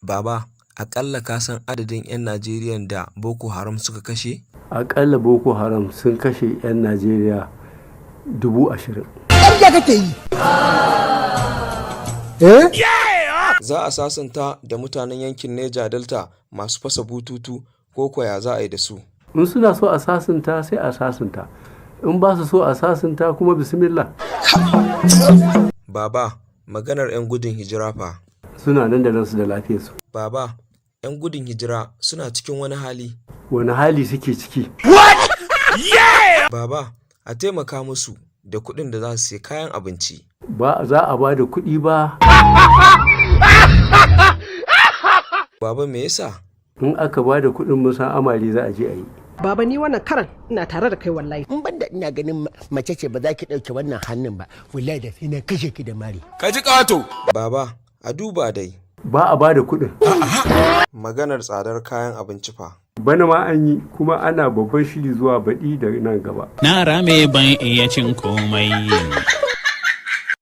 Baba, aƙalla ka san adadin 'yan Najeriyan da Boko Haram suka kashe? Aƙalla Boko Haram sun kashe 'yan Najeriya 20,000. ƙarya kake yi. Za a sasanta da mutanen yankin Neja Delta masu fasa bututu ko kwaya za a yi da su. In suna so a sasanta sai a sasanta, in ba su so a sasanta kuma bismillah. Baba, maganar 'yan gudun hijira fa. Suna nan da ransu da lafiyarsu. Baba, 'yan gudun hijira suna cikin wani hali. Wani hali suke ciki? Baba, a taimaka musu da kuɗin da za su sai kayan abinci. Ba za a ba da kuɗi ba. Baba, me yasa? In aka ba da kuɗin musa amari za a je a yi. Baba ni wannan karan ina tare da kai wallahi. In banda ina ganin mace ce ba za ki ɗauke wannan hannun ba, wallahi da sai na kashe ki da mari. Ka ji ƙato! Baba, a duba dai. Ba a ba da kuɗin. Maganar tsadar kayan abinci fa. Bana ma an yi kuma ana babban shiri zuwa baɗi da nan gaba. Na rame ban iya cin komai.